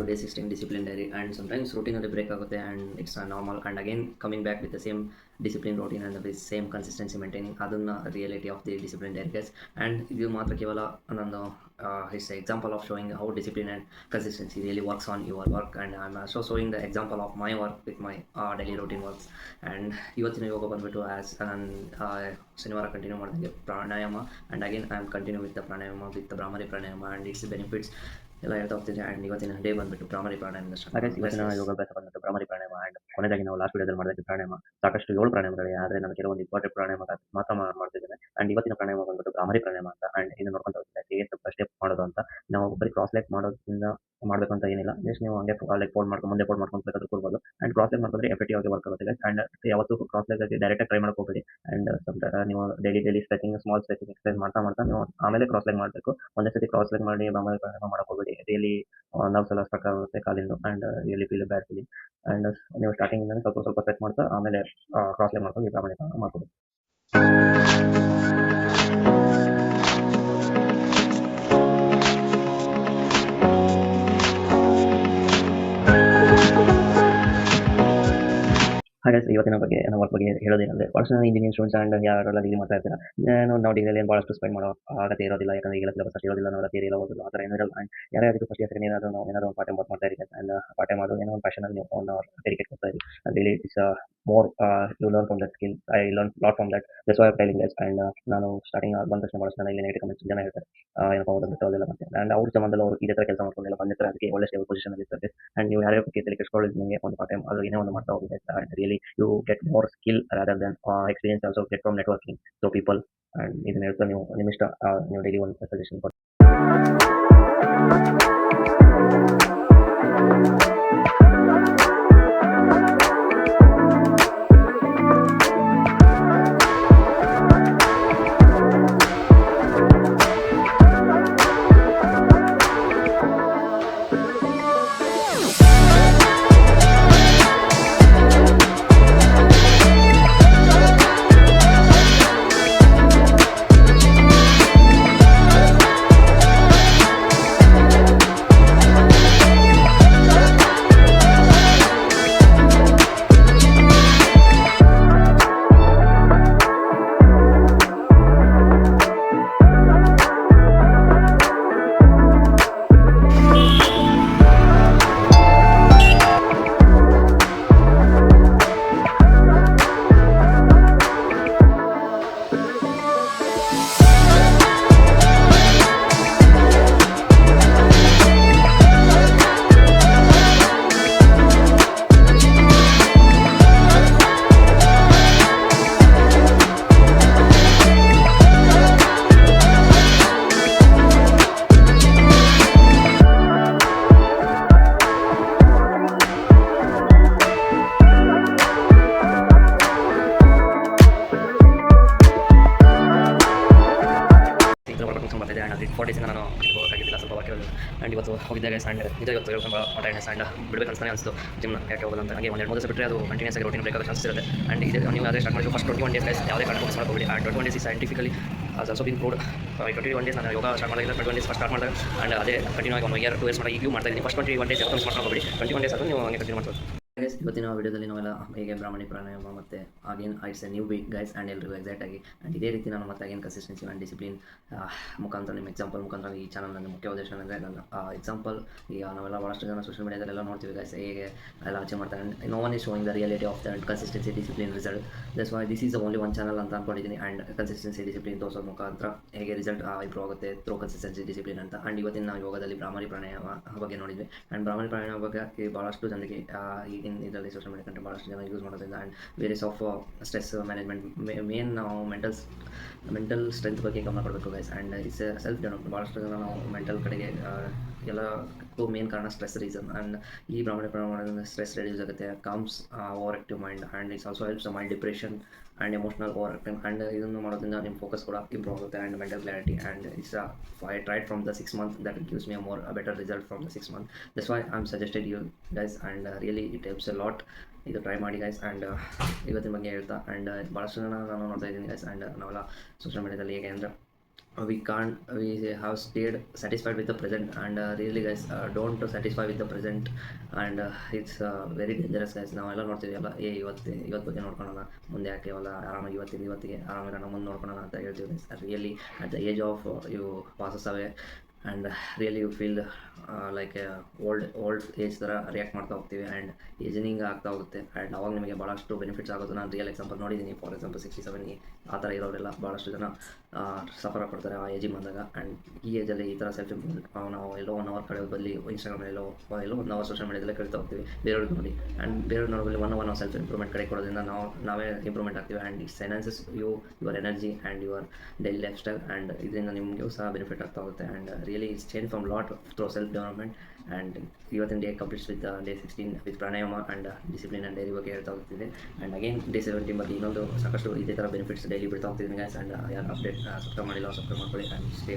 basis in discipline diary, and sometimes routine ಅಲ್ಲಿ break ಆಗುತ್ತೆ and it's normal, and again coming back with the same discipline routine and the same consistency maintaining ಅದನ್ನ reality of the discipline diary guys. And ಇದು ಮಾತ್ರ ಕೇವಲ ನಂದು it's an example of showing how discipline and consistency really works on your work, and I'm also showing the example of my work with my daily routine works. And ಇವತ್ತಿನ ಯೋಗ ಬಂದ್ಬಿಟ್ಟು as ನಾನು ಶನಿವಾರ continue ಮಾಡಿದಂಗೆ pranayama, and again I am continue with the pranayama with the Brahmari pranayama and its benefits ಎಲ್ಲ ಹೇಳ್ತಾ ಹೋಗ್ತಿದ್ದೆ. And ಇವತ್ತಿನ day ಬಂದ್ಬಿಟ್ಟು ಭ್ರಾಮರಿ ಪ್ರಾಣಾಯಾಮ ಹಾಗೆ ಇವತ್ತಿನ ಯೋಗಾಭ್ಯಾಸ ಬಂದ್ಬಿಟ್ಟು ಭ್ರಾಮರಿ ಪ್ರಾಣಾಯಾಮ. ಆ್ಯಂಡ್ ಕೊನೆಯದಾಗಿ ನಾವು ಲಾಸ್ಟ್ ವಿಡಿಯೋದಲ್ಲಿ ಮಾಡಿದ ಪ್ರಾಣಾಯಾಮ ಸಾಕಷ್ಟು 7 ಪ್ರಾಣಾಯಾಮಗಳಿವೆ, ಆದರೆ ನಾನು ಕೆಲವೊಂದು ಇಂಪಾರ್ಟೆಂಟ್ ಪ್ರಾಣಾಯಾಮ ಮಾತ್ರ ಮಾಡ್ತಿದ್ದೇನೆ. ಆ್ಯಂಡ್ ಇವತ್ತಿನ ಪ್ರಾಣಾಯಾಮ ಬಂದ್ಬಿಟ್ಟು ಭ್ರಾಮರಿ ಪ್ರಾಣಾಯಾಮ ಅಂತ. ಆ್ಯಂಡ್ ಇದನ್ನು ನೋಡ್ಕೊಂತ ಹೋಗ್ತಾರೆ ಹೇಗೆ ಸ್ಟೆಪ್ ಮಾಡೋದು ಅಂತ. ನಾವು ಬರೀ ಕ್ರಾಸ್ ಲೆಗ್ ಮಾಡೋದ್ರಿಂದ ಮಾಡಬೇಕು ಅಂತ ಏನಿಲ್ಲ, ಜಸ್ಟ್ ನೀವು ಹಂಗೆ ಲೆಗ್ ಫೋಲ್ಡ್ ಮಾಡ್ಕೊಂಡು ಮುಂದೆ ಫೋಲ್ಡ್ ಮಾಡ್ಕೊಂಡು ಬೇಕಾದ್ರೂ ಕೂರ್ಬೋದು. ಆ್ಯಂಡ್ ಕ್ರಾಸ್ ಲೆಗ್ ಮಾಡ್ಕೊಂಡ್ರೆ ಎಫೆಕ್ಟಿವ್ ಆಗಿ ವರ್ಕ್ ಆಗುತ್ತೆ. ಆ್ಯಂಡ್ ಯಾವತ್ತು ಕ್ರಾಸ್ ಲೆಗ್ ಆಗಿ ಡೈರೆಕ್ಟಾಗಿ ಟ್ರೈ ಮಾಡಕ್ಕೆ ಹೋಗಬೇಡಿ. ಆ್ಯಂಡ್ ನೀವು daily stretching, small stretching exercise ಮಾಡ್ತಾ ನೀವು ಆಮೇಲೆ ಕ್ರಾಸ್ ಲೆಗ್ ಮಾಡಬೇಕು. ಒಂದೇ ಸತಿ ಕ್ರಾಸ್ ಲೆಗ್ ಮಾಡಿ ಭ್ರಾಮರಿ ಪ್ರಾಣಾಯಾಮ ಮಾಡಕ್ಕೆ ಹೋಗಬೇಡಿ. ರಿಯಲಿ ನರ್ವ್ಸ್ ಎಲ್ಲ ಸ್ಟ್ರಕ್ ಆಗುತ್ತೆ ಕಾಲಿಂದು. And really feel bad feeling. And ನೀವು ಸ್ಟಾರ್ಟಿಂಗ್ ಸ್ವಲ್ಪ ಸೆಟ್ ಮಾಡ್ತಾ ಆಮೇಲೆ ಕ್ರಾಸ್ ಲೆಗ್ ಮಾಡ್ಕೊಂಡು ಈ ಭ್ರಾಮರಿ ಪ್ರಾಣಾಯಾಮ ಮಾಡ್ಬೋದು. ಹಾಗೆ ಇವತ್ತಿನ ಬಗ್ಗೆ ನಾವು ವರ್ಕ್ ಬಗ್ಗೆ ಹೇಳೋದೇನಂದ್ರೆ, ಭಾಳಷ್ಟು ಇಂಜಿನಿಯರಿಂಗ್ ಸ್ಟೂಡೆಂಟ್ಸ್ ಆ್ಯಂಡ್ ಯಾರೆಲ್ಲ ಡಿಗ್ರಿ ಮಾಡ್ತಾ ಇರ್ತಾರೆ, ನಾವು ಡಿಗ್ರಿಯಲ್ಲಿ ಏನು ಭಾಳಷ್ಟು ಸ್ಪೆಂಡ್ ಮಾಡೋ ಆಗತ್ತೆ ಇರೋದಿಲ್ಲ. ಯಾಕಂದರೆ ಈಗೆಲ್ಲ ಸಿಲೆಬಸ್ ಇರೋದಿಲ್ಲ, ನಾವು ಥಿಯರಿ ಎಲ್ಲ ಓದೋದು ಆ ಥರ ಏನೂ ಇರಲ್ಲ. ಆ್ಯಂಡ್ ಯಾರ್ಯಾರಿಗೂ ಫಸ್ಟ್ ಇಯರ್ ಏನಾದರೂ ನಾವು ಏನಾದರೂ ಒಂದು ಪಾರ್ಟ್ ಟೈಮ್ ವರ್ಕ್ ಮಾಡ್ತಾ ಇದ್ದೀವಿ. ಆ್ಯಂಡ್ ಪಾರ್ಟ್ ಟೈಮ್ ಮಾಡೋದು ಏನೋ ಒಂದು ಪ್ಯಾಷನಲ್ಲಿ ನೀವು ಒಂದು ಡೆಡಿಕೇಟ್ ಮಾಡ್ತಾ ಇದ್ದೀವಿ. Really it's more you learn from that skill. I learn lot from that. That's why I telling guys. And ನಾನು ಸ್ಟಾರ್ಟಿಂಗ್ ಬಂದ ತಕ್ಷಣ ಭಾಳಷ್ಟು ಜನ ಇಲ್ಲಿ ನೆಗೆಟಿವ್ ಕಮೆಂಟ್ಸ್ ಜನ ಹೇಳ್ತಾರೆ, ಏನಪ್ಪ ಓದೋದು ಬಿಟ್ಟು ಅದೆಲ್ಲ ಮಾಡ್ತೀನಿ. ಆ್ಯಂಡ್ ಅವ್ರ ಸಂಬಂಧದಲ್ಲಿ ಅವರು ಇದೇ ಥರ ಕೆಲಸ ಮಾಡ್ಕೊಂಡೆಲ್ಲ ಬಂದಿರ್ತಾರೆ, ಅದಕ್ಕೆ ಒಳ್ಳೆ ಸ್ಟೇಬಲ್ ಪೊಸಿಷನಲ್ಲಿ ಇರ್ತಾರೆ. ಆ್ಯಂಡ್ ನೀವು ಯಾರ್ಯಾರ ಬಗ್ಗೆ ತಲೆ ಕೆಡಿಸ್ಕೊಳ್ಳೋದು ನಿಮಗೆ ಒಂದು ಪಾರ್ಟ್ ಟೈಮ್ ಅದು ಏನೇ ಒಂದು ಮಾಡ್ತಾ ಹೋಗಿದೆ. And really you get more skill rather than experience also get from networking so people. And ಇದನ್ನ ಹೇಳ್ತಾ ನೀವು ನಿಮ್ಮಿಷ್ಟ ನೀವು ಡೈಲಿ ಒಂದು ಸಜೆಷನ್ ಕೊಡಿ. ಬರ್ತಿದೆ. ಆ್ಯಂಡ್ 4 ಡೇಸಿಂದ ನಾನು ಹೋಗೋಕ್ಕಾಗಿದ್ದಿಲ್ಲ, ಸ್ವಲ್ಪ ವಾಕ್ಯ. ಆ್ಯಂಡ್ ಇವತ್ತು ಹೋಗಿದ್ದೆ ಗೈಸ್. ಆ್ಯಂಡ್ ನಿಜ ಇವತ್ತು ತುಂಬ ಟೈರ್ನೆಸ್ ಆ್ಯಂಡ್ ಬಿಡಬೇಕು ಅನ್ಸ್ತಾನೆ ಅನಿಸ್ತು ಜಿಮ್ನ ಯಾಕೆ ಹೋಗೋದು ಅಂತ. ನನಗೆ 1-2 ದಿವಸ ಬಿಟ್ಟರೆ ಅದು ಕಂಟಿನ್ಯೂಸ್ ಆಗಿ ರೂಟೀನ್ ಬೇಕಾದ ಚಾನ್ಸಸ್ ಇರುತ್ತೆ. ಆ್ಯಂಡ್ ಇದು ನೀವು ಅದೇ ಸ್ಟಾರ್ಟ್ ಮಾಡಿದ್ದು ಫಸ್ಟ್ 21 ಡೇಸ್ ಗೈಸ್, ಯಾವುದೇ ಕಾರಣಕ್ಕೂ ಮಿಸ್ ಮಾಡ್ಕೋಬೇಡಿ. And 21 days scientifically also bin proved. 21 days ನಾನು ಯೋಗ ಸ್ಟಾರ್ಟ್ ಮಾಡಿದ್ರೆ 21 ಡೇಸ್ ಫಸ್ಟ್ ಸ್ಟಾರ್ಟ್ ಮಾಡಿದಾಗ, ಆ್ಯಂಡ್ ಅದೇ ಕಂಟಿನ್ಯೂ ಆಗಿ 1 ಇಯರ್ 2 ಇಯರ್ಸ್ ಮಾಡಿ ಈಗಲೂ ಮಾಡ್ತಾ ಇದ್ದೀನಿ. ಫಸ್ಟ್ 21 ಡೇಸ್ ಯಾವತ್ತೂ ಮಿಸ್ ಮಾಡ್ಕೋಬೇಡಿ. 21 ಡೇಸ್ ಆದರೂ ನೀವು ಹಂಗೆ ಕಂಟಿನ್ಯೂ ಮಾಡ್ಬೋದು. ಗೈಸ್ ಇವತ್ತಿನ ವಿಡಿಯೋದಲ್ಲಿ ನಾವೆಲ್ಲ ಹೇಗೆ ಭ್ರಾಮರಿ ಪ್ರಾಣಾಯಾಮ ಮತ್ತು again it's a new week guys. And ಎಲ್ಲರಿಗೂ ಎಕ್ಸಾಕ್ಟಾಗಿ ಆ್ಯಂಡ್ ಇದೇ ರೀತಿ ನಾನು ಮತ್ತೆ ಅಗೇನ್ ಕನ್ಸಿಸ್ಟೆನ್ಸಿ ಆ್ಯಂಡ್ ಡಿಸಿಪ್ಲಿನ್ ಮುಖಾಂತರ ನಿಮ್ಮ ಎಕ್ಸಾಂಪಲ್ ಮುಖಾಂತರ ಈ ಚಾನಲ್ ನನ್ನ ಮುಖ್ಯ ಉದ್ದೇಶ ಅಂದರೆ ನನ್ನ ಎಕ್ಸಾಂಪಲ್. ಈಗ ನಾವೆಲ್ಲ ಭಾಳಷ್ಟು ಜನ ಸೋಷಿಯಲ್ ಮೀಡಿಯಾದಲ್ಲೆಲ್ಲ ನೋಡ್ತೀವಿ ಗೈಸ್ ಹೇಗೆ ಎಲ್ಲ ಅಚೀವ್ ಮಾಡ್ತಾರೆ. And no one is showing the reality of that consistency discipline result. That's why this is the only one channel ಅಂತ ಅಂದ್ಕೊಂಡಿದ್ದೀನಿ. ಆ್ಯಂಡ್ ಕನ್ಸಿಸ್ಟೆನ್ಸಿ ಡಿಸಿಪ್ಲಿನ್ ತೋರಿಸೋದು ಮುಖಾಂತರ ಹೇಗೆ ರಿಸಲ್ಟ್ ಇಂಪ್ರೂವ್ ಆಗುತ್ತೆ ಥ್ರೂ ಕನ್ಸಿಸ್ಟೆನ್ಸಿ ಡಿಸಿಪ್ಲಿನ್ ಅಂತ. ಆ್ಯಂಡ್ ಇವತ್ತಿನ ನಾವು ಯೋಗದಲ್ಲಿ ಭ್ರಾಮರಿ ಪ್ರಾಣಾಯಾಮ ಬಗ್ಗೆ ನೋಡಿದ್ವಿ. ಆ್ಯಂಡ್ ಭ್ರಾಮರಿ ಪ್ರಾಣಾಯಾಮ ಬಗ್ಗೆ ಭಾಳಷ್ಟು ಜನರಿಗೆ ಈಗಿನ ಇದರಲ್ಲಿ ಸೋಷಿಯಲ್ ಮೀಡಿಯಾ ಕಂಟೆಂಟ್ ಭಾಳಷ್ಟು ಜನ ಯೂಸ್ ಮಾಡೋದ್ರಿಂದ and various of stress management main ನಾವು ಮೆಂಟಲ್ ಸ್ಟ್ರೆಂತ್ ಬಗ್ಗೆ ಗಮನ ಕೊಡಬೇಕು guys. And it's self development. ಭಾಳಷ್ಟು ಜನ ನಾವು ಮೆಂಟಲ್ ಕಡೆಗೆ ಎಲ್ಲಕ್ಕೂ ಮೇನ್ ಕಾರಣ ಸ್ಟ್ರೆಸ್ ರೀಸನ್. ಆ್ಯಂಡ್ ಈ ಭ್ರಾಮರಿ ಪ್ರಾಣಾಯಾಮ ಸ್ಟ್ರೆಸ್ ರೆಡ್ಯೂಸ್ ಆಗುತ್ತೆ, calms over active mind. And it's also helps mind depression and emotional over active. And ಇದನ್ನು ಮಾಡೋದ್ರಿಂದ ನಿಮ್ಮ ಫೋಕಸ್ ಕೂಡ ಇಂಪ್ರೂವ್ ಆಗುತ್ತೆ and mental clarity. And it's I tried from the 6 months that gives me a better result from the 6 months. That's why I'm suggested you guys, and really it helps a lot. ಇದು try ಮಾಡಿ guys. And ಇವತ್ತಿನ ಬಗ್ಗೆ ಹೇಳ್ತಾ, and ಭಾಳಷ್ಟು ಜನ ನಾನು ನೋಡ್ತಾ ಇದ್ದೀನಿ ಗೈಸ್. ಆ್ಯಂಡ್ ನಾವೆಲ್ಲ ಸೋಷಿಯಲ್ ಮೀಡಿಯಾದಲ್ಲಿ ಹೇಗೆ ಅಂದರೆ we have stayed satisfied with the present, and really guys, don't satisfy with the present, and it's very dangerous guys. ನಾವೆಲ್ಲ ನೋಡ್ತೀವಲ್ಲ, ಇವತ್ತು ಬಗ್ಗೆ ನೋಡ್ಕೊಳ್ಳೋಣ, ಮುಂದೆ ಯಾಕೆ ಕೇವಲ ಆರಾಮಾಗಿ ಇವತ್ತಿಗೆ ಆರಾಮಿರೋಣ, ಮುಂದೆ ನೋಡ್ಕೊಳ್ಳೋಣ ಅಂತ ಹೇಳ್ತೀವಿ guys. Really at the age of you passes away, and really you feel like old age ಥರ ರಿಯಾಕ್ಟ್ ಮಾಡ್ತಾ ಹೋಗ್ತೀವಿ, ಆ್ಯಂಡ್ ಏಜಿನಿಂಗ್ ಆಗ್ತಾ ಹೋಗುತ್ತೆ, ಆ್ಯಂಡ್ ಅವಾಗ ನಿಮಗೆ ಭಾಳಷ್ಟು ಬೆನಿಫಿಟ್ಸ್ ಆಗೋದು ನಾನು ರಿಯಲ್ ಎಕ್ಸಾಂಪಲ್ ನೋಡಿದ್ದೀನಿ. ಫಾರ್ ಎಕ್ಸಾಂಪಲ್ 67 ಆ ಥರ ಇರೋರೆಲ್ಲ ಭಾಳಷ್ಟು ಜನ ಸಫರ್ ಆಗ್ಬಿಡ್ತಾರೆ ಆ ಏಜಿಗೆ ಬಂದಾಗ. ಆ್ಯಂಡ್ ಈ ಏಜಲ್ಲಿ ಈ ಥರ ಸೆಲ್ಫ್ ಇಂಪ್ರೂವ್ಮೆಂಟ್ ನಾವು ಎಲ್ಲೋ 1 hour ಕಳೆಯೋ ಬದಲಿ ಇನ್ಸ್ಟಾಗ್ರಾಮಲ್ಲೋ 1 hour ಸೋಷಿಯಲ್ ಮೀಡಿಯಾದಲ್ಲೇ ಕಳೀತಾ ಹೋಗ್ತೀವಿ ಬೇರೆಯವ್ರಿಗೆ ನೋಡಿ, ಆ್ಯಂಡ್ ಬೇರೆಯವ್ರು ನೋಡೋದ್ರಲ್ಲಿ 1 hour ನಾವು ಸೆಲ್ಫ್ ಇಂಪ್ರೂವ್ಮೆಂಟ್ ಕಡೆ ಕೊಡೋದ್ರಿಂದ ನಾವೇ ಇಂಪ್ರೂವ್ಮೆಂಟ್ ಆಗ್ತೀವಿ, and it's enhances your energy and your daily lifestyle, and ಇದರಿಂದ ನಿಮಗೂ ಸಹ ಬೆನಿಫಿಟ್ ಆಗ್ತಾ ಹೋಗುತ್ತೆ. And really it's change from lot through self development. And ಇವತ್ತಿನ day completes with day 16 with pranayama and discipline and diary ಬಗ್ಗೆ ಹೇಳ್ತಾ ಹೋಗ್ತಿದೆ. And again day 17 ಬಗ್ಗೆ ಇನ್ನೊಂದು ಸಾಕಷ್ಟು ಇದೇ ಥರ ಬೆನಿಫಿಟ್ಸ್ ಡೈಲಿ ಬಿಡ್ತಾ ಹೋಗ್ತಿದ್ದೀನಿ ಗೈಸ್. ಆ್ಯಂಡ್ ಯಾರು ಅಪ್ಡೇಟ್ ಸಬ್ಸ್ಕ್ರೈಬ್ ಮಾಡಿಲ್ಲ ಸಬ್ಸ್ಕ್ರೈಬ್ ಮಾಡ್ಕೊಳ್ಳಿ, ಆ್ಯಂಡ್ ಸ್ಟೇ